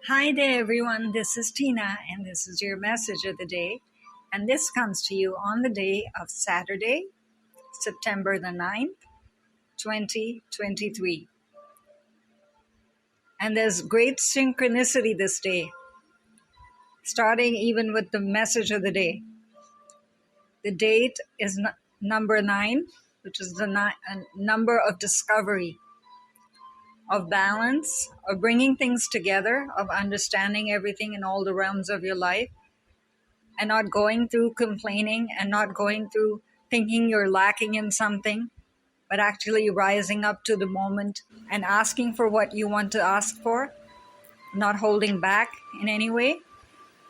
Hi there, everyone. This is Tina, and this is your message of the day. And this comes to you on the day of Saturday, September the 9th, 2023. And there's great synchronicity this day, starting even with the message of the day. The date is number 9, which is the number of discovery, of balance, of bringing things together, of understanding everything in all the realms of your life, and not going through complaining and not going through thinking you're lacking in something, but actually rising up to the moment and asking for what you want to ask for, not holding back in any way.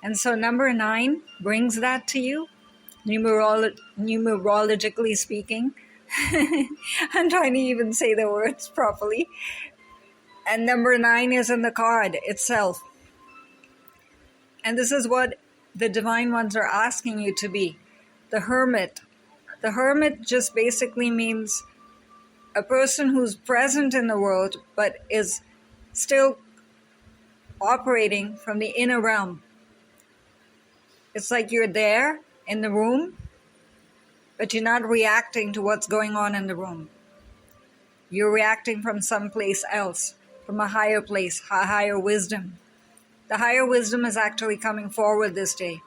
And so number 9 brings that to you, numerologically speaking. I'm trying to even say the words properly. And number 9 is in the card itself. And this is what the divine ones are asking you to be. The hermit. The hermit just basically means a person who's present in the world, but is still operating from the inner realm. It's like you're there in the room, but you're not reacting to what's going on in the room. You're reacting from someplace else, from a higher place, a higher wisdom. The higher wisdom is actually coming forward this day.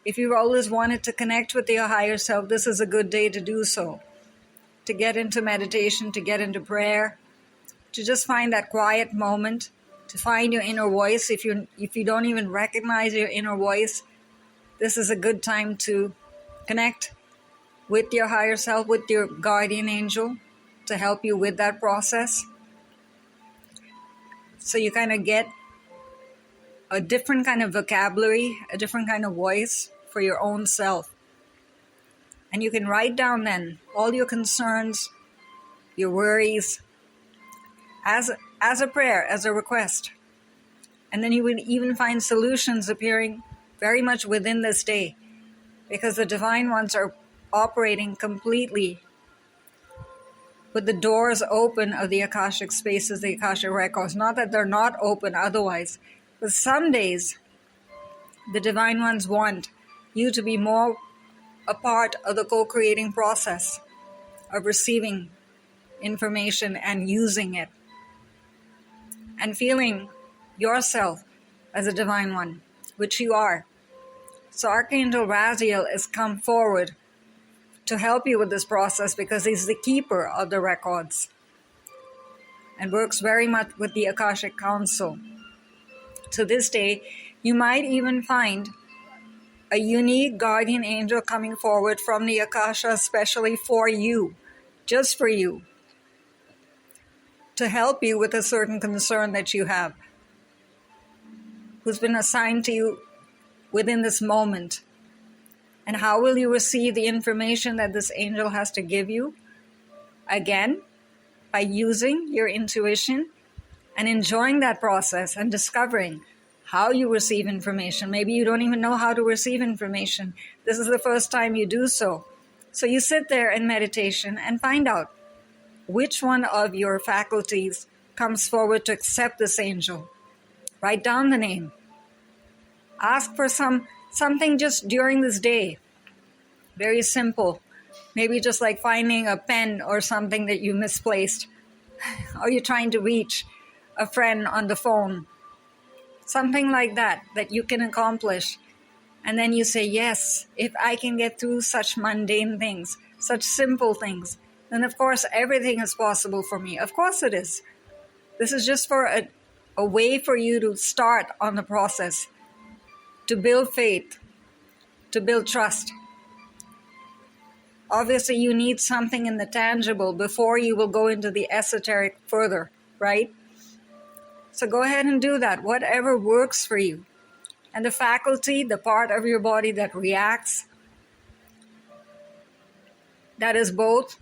If you've always wanted to connect with your higher self, this is a good day to do so. To get into meditation, to get into prayer, to just find that quiet moment, to find your inner voice. If you don't even recognize your inner voice, this is a good time to connect with your higher self, with your guardian angel, to help you with that process. So you kind of get a different kind of vocabulary, a different kind of voice for your own self. And you can write down then all your concerns, your worries, as a prayer, as a request. And then you would even find solutions appearing very much within this day, because the divine ones are operating completely with the doors open of the Akashic spaces, the Akashic records. Not that they're not open otherwise, but some days the divine ones want you to be more a part of the co-creating process of receiving information and using it and feeling yourself as a divine one, which you are. So Archangel Raziel has come forward to help you with this process because he's the keeper of the records and works very much with the Akashic Council. To this day, you might even find a unique guardian angel coming forward from the Akasha, especially for you, just for you, to help you with a certain concern that you have, who's been assigned to you within this moment. And how will you receive the information that this angel has to give you? Again, by using your intuition and enjoying that process and discovering how you receive information. Maybe you don't even know how to receive information. This is the first time you do so. So you sit there in meditation and find out which one of your faculties comes forward to accept this angel. Write down the name. Ask for something just during this day. Very simple. Maybe just like finding a pen or something that you misplaced. Or you're trying to reach a friend on the phone. Something like that you can accomplish. And then you say, yes, if I can get through such mundane things, such simple things, then of course everything is possible for me. Of course it is. This is just for a way for you to start on the process, to build faith, to build trust. Obviously, you need something in the tangible before you will go into the esoteric further, right? So go ahead and do that, whatever works for you. And the faculty, the part of your body that reacts, that is both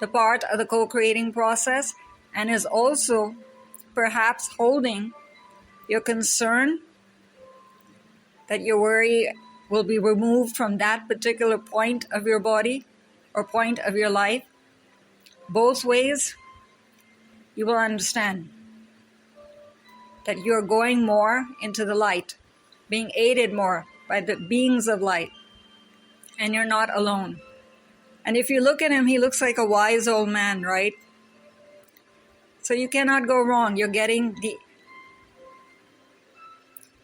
the part of the co-creating process and is also perhaps holding your concern that your worry will be removed from that particular point of your body or point of your life. Both ways, you will understand. that you're going more into the light, being aided more by the beings of light, and you're not alone. And if you look at him, he looks like a wise old man, right? So you cannot go wrong. You're getting the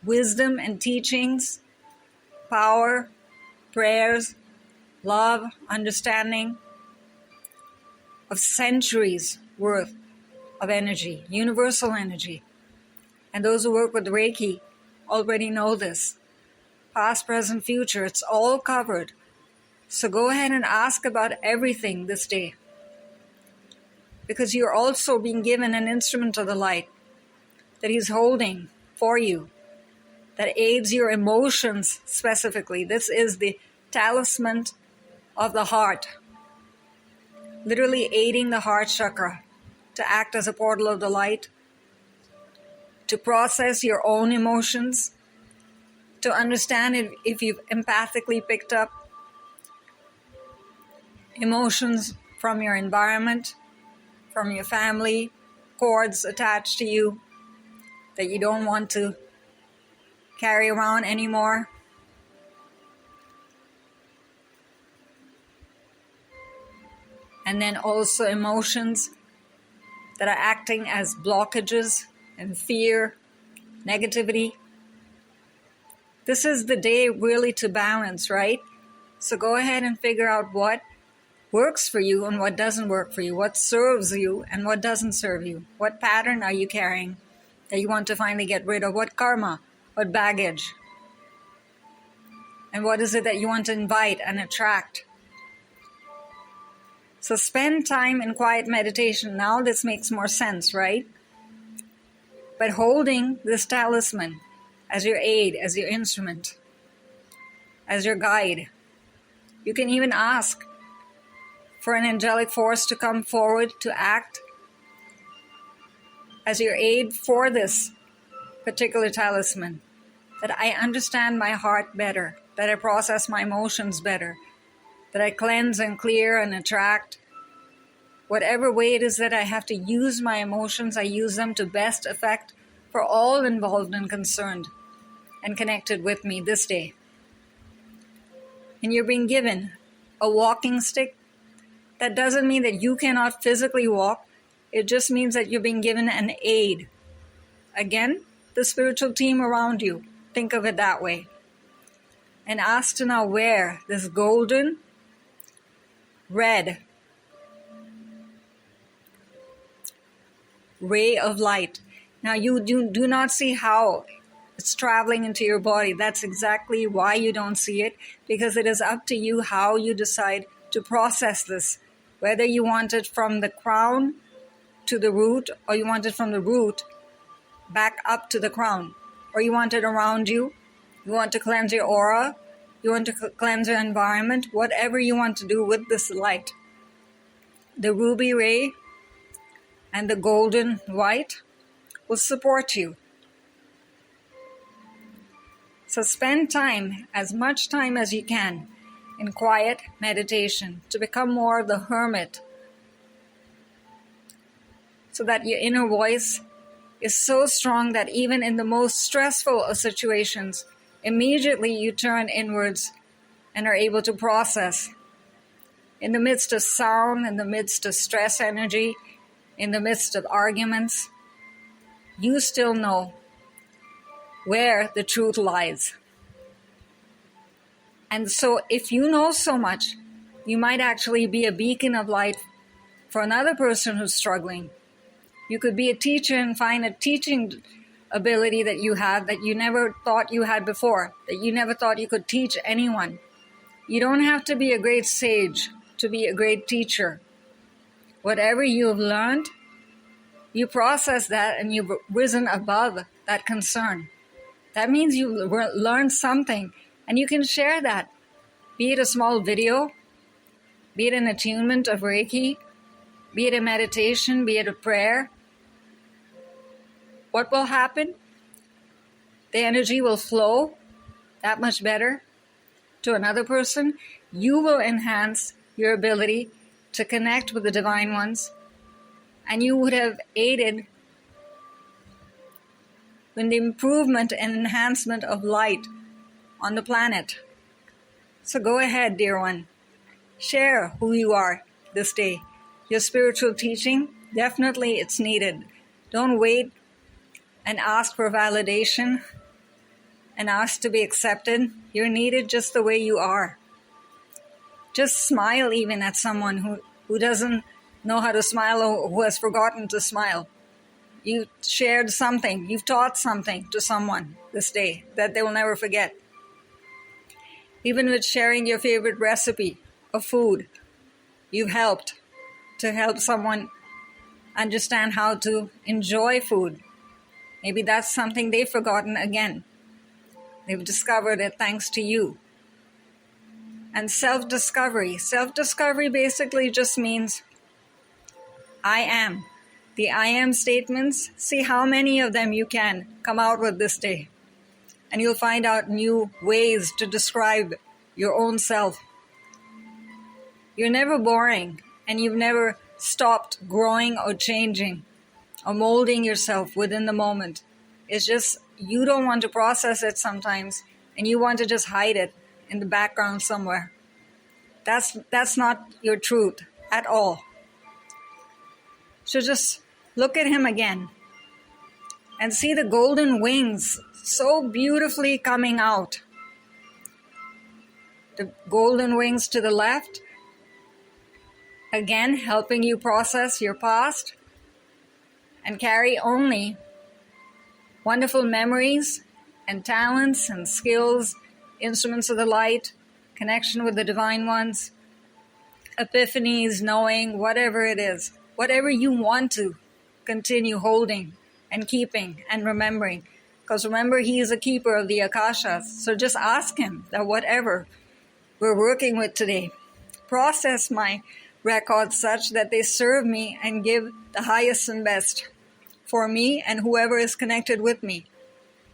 wisdom and teachings, power, prayers, love, understanding of centuries worth of energy, universal energy. And those who work with Reiki already know this. Past, present, future, it's all covered. So go ahead and ask about everything this day. Because you're also being given an instrument of the light that he's holding for you, that aids your emotions specifically. This is the talisman of the heart, literally aiding the heart chakra to act as a portal of the light, to process your own emotions, to understand if you've empathically picked up emotions from your environment, from your family, cords attached to you that you don't want to carry around anymore. And then also emotions that are acting as blockages and fear, negativity. This is the day really to balance, right? So go ahead and figure out what works for you and what doesn't work for you, what serves you and what doesn't serve you. What pattern are you carrying that you want to finally get rid of? What karma, what baggage? And what is it that you want to invite and attract? So spend time in quiet meditation. Now this makes more sense, right? But holding this talisman as your aid, as your instrument, as your guide. You can even ask for an angelic force to come forward to act as your aid for this particular talisman. That I understand my heart better, that I process my emotions better, that I cleanse and clear and attract. Whatever way it is that I have to use my emotions, I use them to best effect for all involved and concerned and connected with me this day. And you're being given a walking stick. That doesn't mean that you cannot physically walk. It just means that you're being given an aid. Again, the spiritual team around you. Think of it that way. And ask to now wear this golden, red ray of light. Now you do not see how it's traveling into your body. That's exactly why you don't see it, because it is up to you how you decide to process this. Whether you want it from the crown to the root, or you want it from the root back up to the crown, or you want it around you, you want to cleanse your aura, you want to cleanse your environment, whatever you want to do with this light. The ruby ray and the golden white will support you. So spend time, as much time as you can, in quiet meditation to become more of the hermit, so that your inner voice is so strong that even in the most stressful of situations, immediately you turn inwards and are able to process. In the midst of sound, in the midst of stress energy, in the midst of arguments, you still know where the truth lies. And so if you know so much, you might actually be a beacon of light for another person who's struggling. You could be a teacher and find a teaching ability that you have that you never thought you had before, that you never thought you could teach anyone. You don't have to be a great sage to be a great teacher. Whatever you've learned, you process that and you've risen above that concern. That means you learned something and you can share that. Be it a small video, be it an attunement of Reiki, be it a meditation, be it a prayer. What will happen? The energy will flow that much better to another person. You will enhance your ability to connect with the divine ones, and you would have aided in the improvement and enhancement of light on the planet. So go ahead, dear one. Share who you are this day. Your spiritual teaching, definitely it's needed. Don't wait and ask for validation and ask to be accepted. You're needed just the way you are. Just smile even at someone who doesn't know how to smile or who has forgotten to smile. You shared something, you've taught something to someone this day that they will never forget. Even with sharing your favorite recipe of food, you've helped to help someone understand how to enjoy food. Maybe that's something they've forgotten again. They've discovered it thanks to you. And self-discovery. Self-discovery basically just means I am. The I am statements, see how many of them you can come out with this day. And you'll find out new ways to describe your own self. You're never boring, and you've never stopped growing or changing or molding yourself within the moment. It's just you don't want to process it sometimes, and you want to just hide it in the background somewhere. That's not your truth at all. So just look at him again and see the golden wings so beautifully coming out. The golden wings to the left, again helping you process your past and carry only wonderful memories and talents and skills, instruments of the light, connection with the divine ones, epiphanies, knowing, whatever it is, whatever you want to continue holding and keeping and remembering. Because remember, he is a keeper of the Akashas. So just ask him that whatever we're working with today, process my records such that they serve me and give the highest and best for me and whoever is connected with me.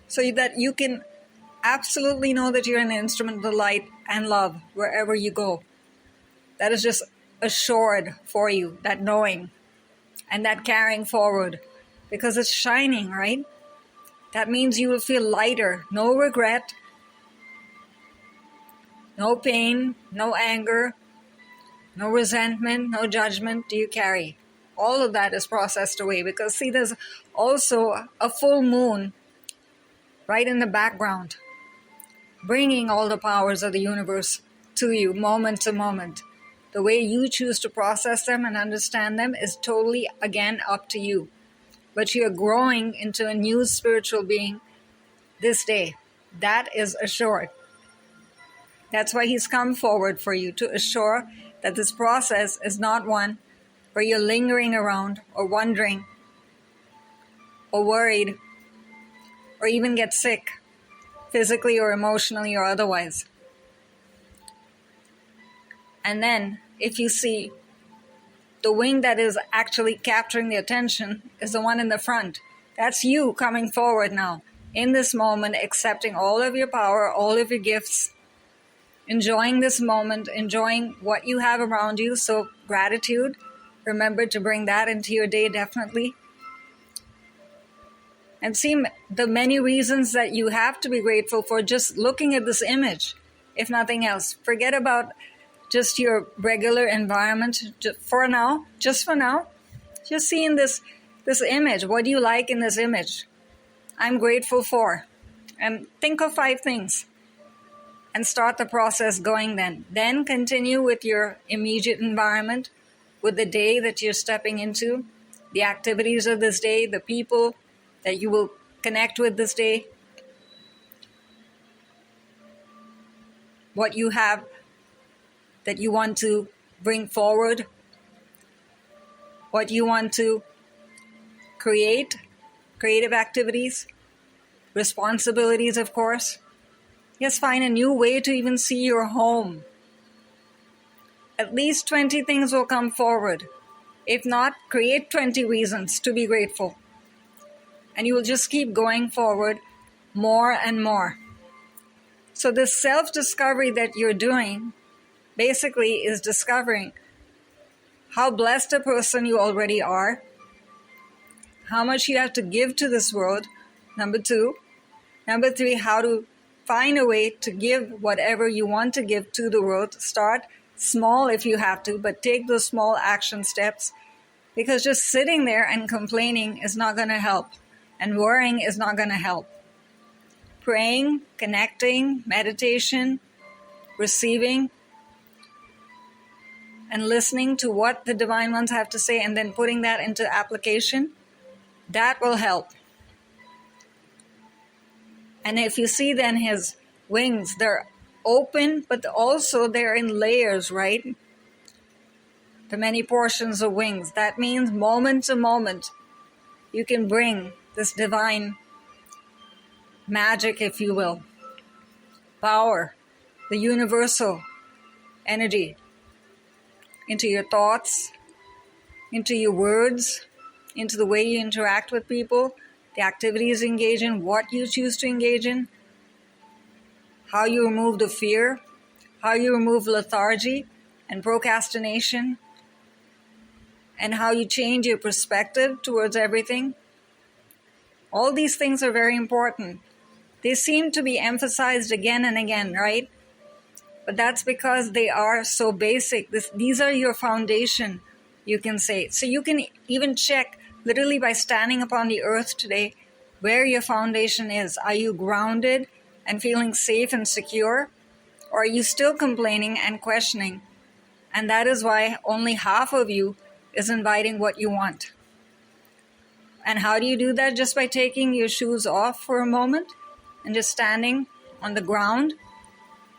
So that you can absolutely know that you're an instrument of the light and love wherever you go. That is just assured for you, that knowing and that carrying forward, because it's shining, right? That means you will feel lighter, no regret, no pain, no anger, no resentment, no judgment do you carry. All of that is processed away because see, there's also a full moon right in the background, bringing all the powers of the universe to you moment to moment. The way you choose to process them and understand them is totally, again, up to you. But you are growing into a new spiritual being this day. That is assured. That's why he's come forward for you, to assure that this process is not one where you're lingering around or wondering or worried or even get sick, physically or emotionally or otherwise. And then, if you see the wing that is actually capturing the attention is the one in the front. That's you coming forward now, in this moment, accepting all of your power, all of your gifts, enjoying this moment, enjoying what you have around you. So gratitude, remember to bring that into your day definitely. And see the many reasons that you have to be grateful for just looking at this image, if nothing else. Forget about just your regular environment for now, just for now. Just seeing this image. What do you like in this image? I'm grateful for. And think of 5 things and start the process going then. Then continue with your immediate environment, with the day that you're stepping into, the activities of this day, the people that you will connect with this day, what you have that you want to bring forward, what you want to create, creative activities, responsibilities, of course. Yes, find a new way to even see your home. At least 20 things will come forward. If not, create 20 reasons to be grateful. And you will just keep going forward more and more. So this self-discovery that you're doing basically is discovering how blessed a person you already are, how much you have to give to this world, Number 2. Number 3, how to find a way to give whatever you want to give to the world. Start small if you have to, but take those small action steps, because just sitting there and complaining is not going to help, and worrying is not going to help. Praying, connecting, meditation, receiving, and listening to what the Divine Ones have to say, and then putting that into application, that will help. And if you see then his wings, they're open, but also they're in layers, right? The many portions of wings. That means moment to moment, you can bring this divine magic, if you will, power, the universal energy into your thoughts, into your words, into the way you interact with people, the activities you engage in, what you choose to engage in, how you remove the fear, how you remove lethargy and procrastination, and how you change your perspective towards everything. All these things are very important. They seem to be emphasized again and again, right? But that's because they are so basic. These are your foundation, you can say. So you can even check literally by standing upon the earth today where your foundation is. Are you grounded and feeling safe and secure? Or are you still complaining and questioning? And that is why only half of you is inviting what you want. And how do you do that? Just by taking your shoes off for a moment and just standing on the ground.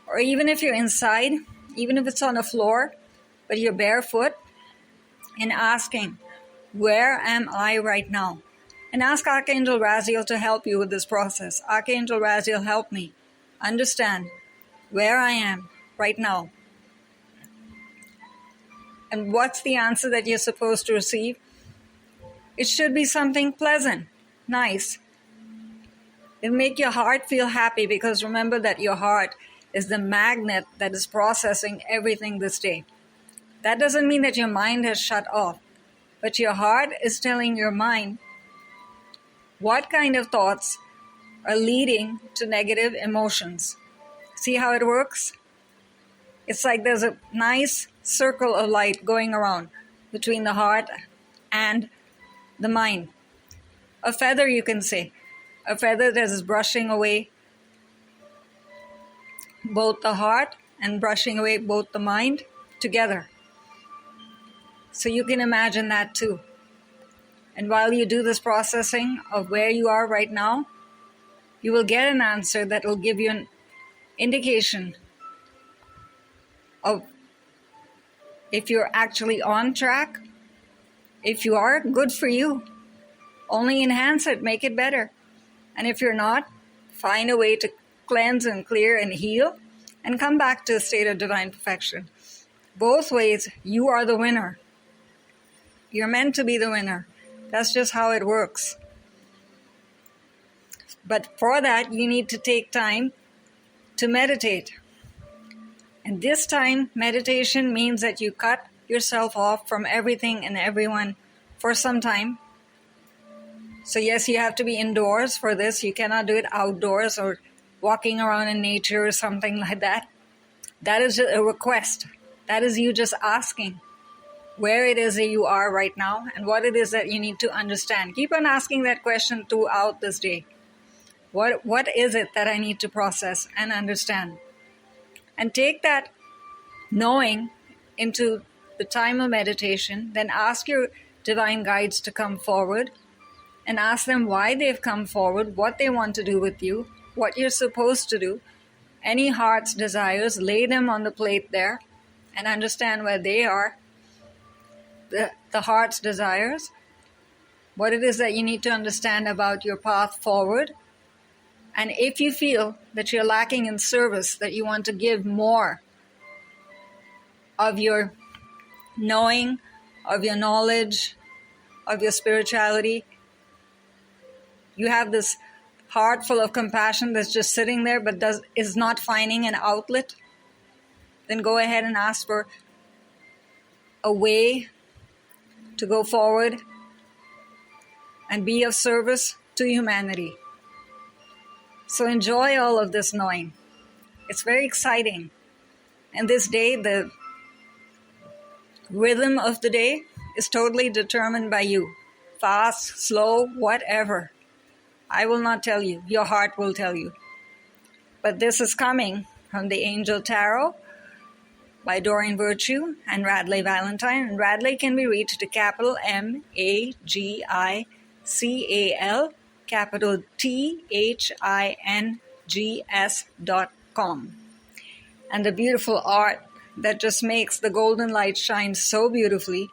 Or even if you're inside, even if it's on the floor, but you're barefoot, and asking, where am I right now? And ask Archangel Raziel to help you with this process. Archangel Raziel, help me understand where I am right now. And what's the answer that you're supposed to receive? It should be something pleasant, nice. It'll make your heart feel happy, because remember that your heart is the magnet that is processing everything this day. That doesn't mean that your mind has shut off, but your heart is telling your mind what kind of thoughts are leading to negative emotions. See how it works? It's like there's a nice circle of light going around between the heart and the mind. A feather, you can say. A feather that is brushing away both the heart and brushing away both the mind together. So you can imagine that too. And while you do this processing of where you are right now, you will get an answer that will give you an indication of if you're actually on track. If you are, good for you. Only enhance it, make it better. And if you're not, find a way to cleanse and clear and heal and come back to a state of divine perfection. Both ways, you are the winner. You're meant to be the winner. That's just how it works. But for that, you need to take time to meditate. And this time, meditation means that you cut yourself off from everything and everyone for some time. So yes, you have to be indoors for this. You cannot do it outdoors or walking around in nature or something like that. That is a request. That is you just asking where it is that you are right now and what it is that you need to understand. Keep on asking that question throughout this day. What is it that I need to process and understand? And take that knowing into the time of meditation. Then ask your divine guides to come forward and ask them why they've come forward, what they want to do with you, what you're supposed to do. Any heart's desires, lay them on the plate there and understand where they are. The heart's desires, what it is that you need to understand about your path forward. And if you feel that you're lacking in service, that you want to give more of your knowing, of your knowledge, of your spirituality, you have this heart full of compassion that's just sitting there but is not finding an outlet, then go ahead and ask for a way to go forward and be of service to humanity. So enjoy all of this knowing. It's very exciting. And this day, the rhythm of the day is totally determined by you. Fast, slow, whatever. I will not tell you. Your heart will tell you. But this is coming from the Angel Tarot by Doreen Virtue and Radleigh Valentine. And Radleigh can be reached at capital MAGICAL, capital THINGS.com. And the beautiful art that just makes the golden light shine so beautifully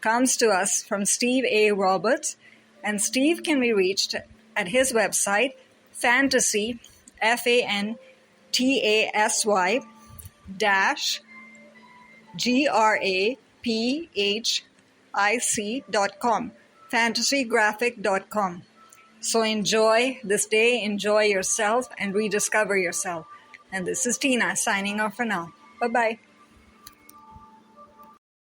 comes to us from Steve A. Roberts. And Steve can be reached at his website, Fantasy, FANTASY GRAPHIC.com, fantasygraphic.com. So enjoy this day, enjoy yourself, and rediscover yourself. And this is Tina signing off for now. Bye-bye.